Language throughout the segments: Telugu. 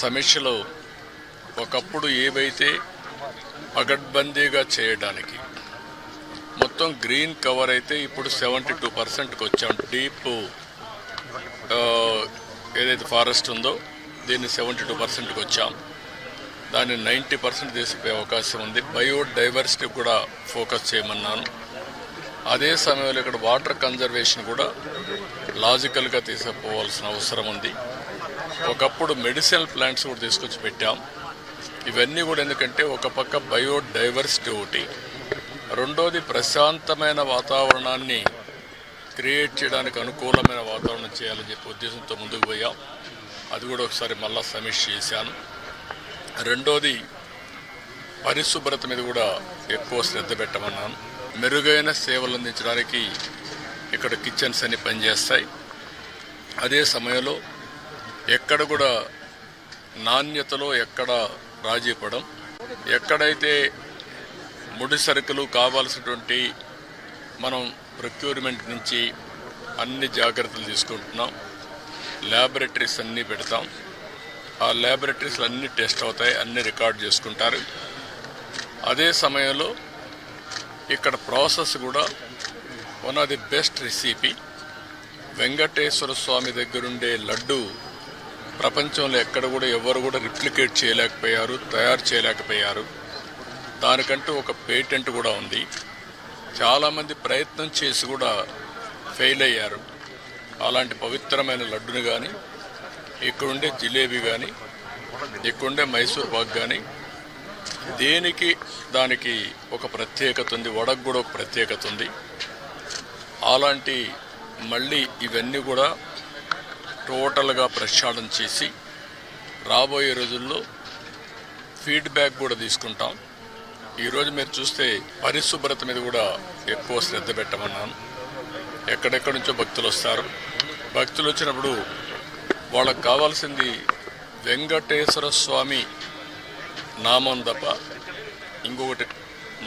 సమీక్షలో ఒకప్పుడు ఏవైతే పగడ్బందీగా చేయడానికి మొత్తం గ్రీన్ కవర్ అయితే ఇప్పుడు 72%కి వచ్చాం. డీప్ ఏదైతే ఫారెస్ట్ ఉందో దీన్ని 72%కి వచ్చాం. దాన్ని 90% తీసిపోయే అవకాశం ఉంది. బయోడైవర్సిటీ కూడా ఫోకస్ చేయమన్నాను. అదే సమయంలో ఇక్కడ వాటర్ కన్జర్వేషన్ కూడా లాజికల్గా తీసుకుపోవాల్సిన అవసరం ఉంది. ఒకప్పుడు మెడిసినల్ ప్లాంట్స్ కూడా తీసుకొచ్చి పెట్టాం. ఇవన్నీ కూడా ఎందుకంటే ఒక పక్క బయోడైవర్సిటీ ఒకటి, రెండోది ప్రశాంతమైన వాతావరణాన్ని క్రియేట్ చేయడానికి అనుకూలమైన వాతావరణం చేయాలని చెప్పి ఉద్దేశంతో ముందుకు పోయాం. అది కూడా ఒకసారి మళ్ళా సమీక్ష చేశాను. రెండోది పరిశుభ్రత మీద కూడా ఎక్కువ శ్రద్ధ పెట్టమన్నాను. మెరుగైన సేవలు అందించడానికి ఇక్కడ కిచెన్స్ అన్ని పనిచేస్తాయి. అదే సమయంలో ఎక్కడ కూడా నాణ్యతలో ఎక్కడ రాజీ పడం, ఎక్కడైతే ముడి సరుకులు కావాల్సినటువంటి మనం ప్రొక్యూర్మెంట్ నుంచి అన్ని జాగ్రత్తలు తీసుకుంటున్నాం. ల్యాబొరేటరీస్ అన్నీ పెడతాం. ఆ ల్యాబొరేటరీస్లో అన్నీ టెస్ట్ అవుతాయి, అన్నీ రికార్డ్ చేసుకుంటారు. అదే సమయంలో ఇక్కడ ప్రాసెస్ కూడా one of the best recipe. Venkateswara Swamy దగ్గరుండే లడ్డు ప్రపంచంలో ఎక్కడ కూడా ఎవరు కూడా రిప్లికేట్ చేయలేకపోయారు, తయారు చేయలేకపోయారు. దానికంటూ ఒక పేటెంట్ కూడా ఉంది. చాలామంది ప్రయత్నం చేసి కూడా ఫెయిల్ అయ్యారు. అలాంటి పవిత్రమైన లడ్డుని కానీ, ఇక్కడుండే జిలేబీ కానీ, ఇక్కడుండే మైసూర్ పాక్ కానీ దేనికి దానికి ఒక ప్రత్యేకత ఉంది. వడకు కూడా ఒక ప్రత్యేకత ఉంది. అలాంటి మళ్ళీ ఇవన్నీ కూడా టోటల్గా ప్రక్షాళన చేసి రాబోయే రోజుల్లో ఫీడ్బ్యాక్ కూడా తీసుకుంటాం. ఈరోజు మీరు చూస్తే పరిశుభ్రత మీద కూడా ఎక్కువ శ్రద్ధ పెట్టమన్నాను. ఎక్కడెక్కడి నుంచో భక్తులు వస్తారు. భక్తులు వచ్చినప్పుడు వాళ్ళకు కావాల్సింది వెంకటేశ్వర స్వామి నామం తప్ప ఇంకొకటి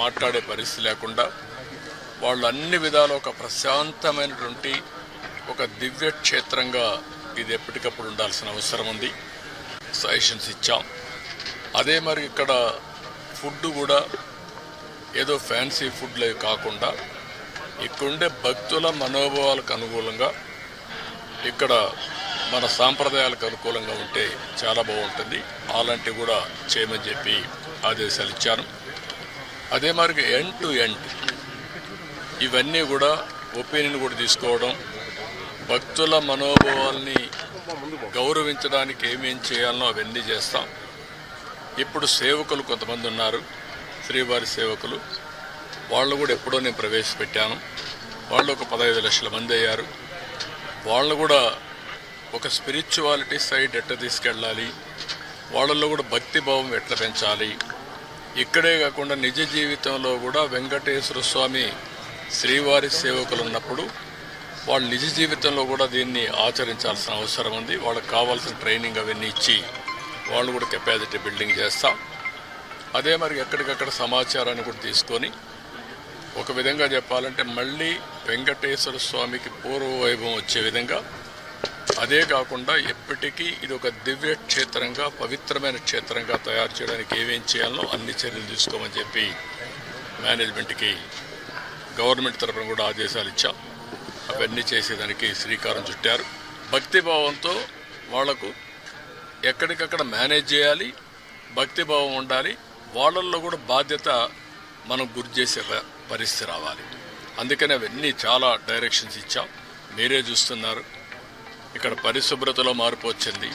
మాట్లాడే పరిస్థితి లేకుండా వాళ్ళు అన్ని విధాలు ఒక ప్రశాంతమైనటువంటి ఒక దివ్య క్షేత్రంగా ఇది ఎప్పటికప్పుడు ఉండాల్సిన అవసరం ఉంది. సజెషన్స్ ఇచ్చాం. అదే మరి ఇక్కడ ఫుడ్ కూడా ఏదో ఫ్యాన్సీ ఫుడ్లే కాకుండా ఇక్కడుండే భక్తుల మనోభావాలకు అనుకూలంగా, ఇక్కడ మన సాంప్రదాయాలకు అనుకూలంగా ఉంటే చాలా బాగుంటుంది. అలాంటివి కూడా చేయమని చెప్పి ఆదేశాలు ఇచ్చాను. అదే మరి ఎండ్ టు ఎండ్ ఇవన్నీ కూడా ఒపీనియన్ కూడా తీసుకోవడం, భక్తుల మనోభావాల్ని గౌరవించడానికి ఏమేం చేయాలనో అవన్నీ చేస్తాం. ఇప్పుడు సేవకులు కొంతమంది ఉన్నారు, శ్రీవారి సేవకులు. వాళ్ళు కూడా ఎప్పుడో నేను ప్రవేశపెట్టాను. వాళ్ళు ఒక 15 లక్షల మంది అయ్యారు. వాళ్ళు కూడా ఒక స్పిరిచువాలిటీ సైడ్ ఎట్లా తీసుకెళ్ళాలి, వాళ్ళల్లో కూడా భక్తిభావం ఎట్లా పెంచాలి, ఇక్కడే కాకుండా నిజ జీవితంలో కూడా వెంకటేశ్వర స్వామి శ్రీవారి సేవకులు ఉన్నప్పుడు వాళ్ళు నిజ జీవితంలో కూడా దీన్ని ఆచరించాల్సిన అవసరం ఉంది. వాళ్ళకి కావాల్సిన ట్రైనింగ్ అవన్నీ ఇచ్చి వాళ్ళు కూడా కెపాసిటీ బిల్డింగ్ చేస్తాం. అదే మరి ఎక్కడికక్కడ సమాచారాన్ని కూడా తీసుకొని ఒక విధంగా చెప్పాలంటే మళ్ళీ వెంకటేశ్వర స్వామికి పూర్వ వైభవం వచ్చే విధంగా, అదే కాకుండా ఎప్పటికీ ఇది ఒక దివ్య క్షేత్రంగా, పవిత్రమైన క్షేత్రంగా తయారు చేయడానికి ఏమేం చేయాలో అన్ని చర్యలు తీసుకోమని చెప్పి మేనేజ్మెంట్కి గవర్నమెంట్ తరఫున కూడా ఆదేశాలు ఇచ్చాం. అవన్నీ చేసేదానికి శ్రీకారం చుట్టారు. భక్తిభావంతో వాళ్లకు ఎక్కడికక్కడ మేనేజ్ చేయాలి, భక్తిభావం ఉండాలి. వాళ్ళల్లో కూడా బాధ్యత మనం గురి చేసే పరిస్థితి రావాలి. అందుకని అవన్నీ చాలా డైరెక్షన్స్ ఇచ్చాం. మీరే చూస్తున్నారు. ఇక్కడ పరిశుభ్రతలో మార్పు వచ్చింది,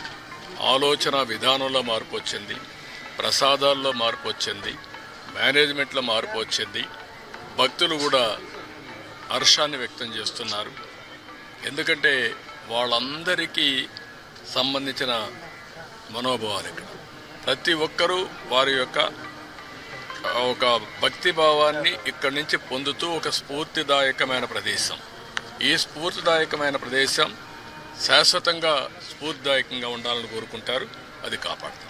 ఆలోచన విధానంలో మార్పు వచ్చింది, ప్రసాదాల్లో మార్పు వచ్చింది, మేనేజ్మెంట్లో మార్పు వచ్చింది. భక్తులు కూడా హర్షాన్ని వ్యక్తం చేస్తున్నారు. ఎందుకంటే వాళ్ళందరికీ సంబంధించిన మనోభావాలు ఇక్కడ ప్రతి ఒక్కరూ వారి యొక్క ఒక భక్తిభావాన్ని ఇక్కడి నుంచి పొందుతూ ఒక స్ఫూర్తిదాయకమైన ప్రదేశం. ఈ స్ఫూర్తిదాయకమైన ప్రదేశం శాశ్వతంగా స్ఫూర్తిదాయకంగా ఉండాలని కోరుకుంటారు. అది కాపాడుతారు.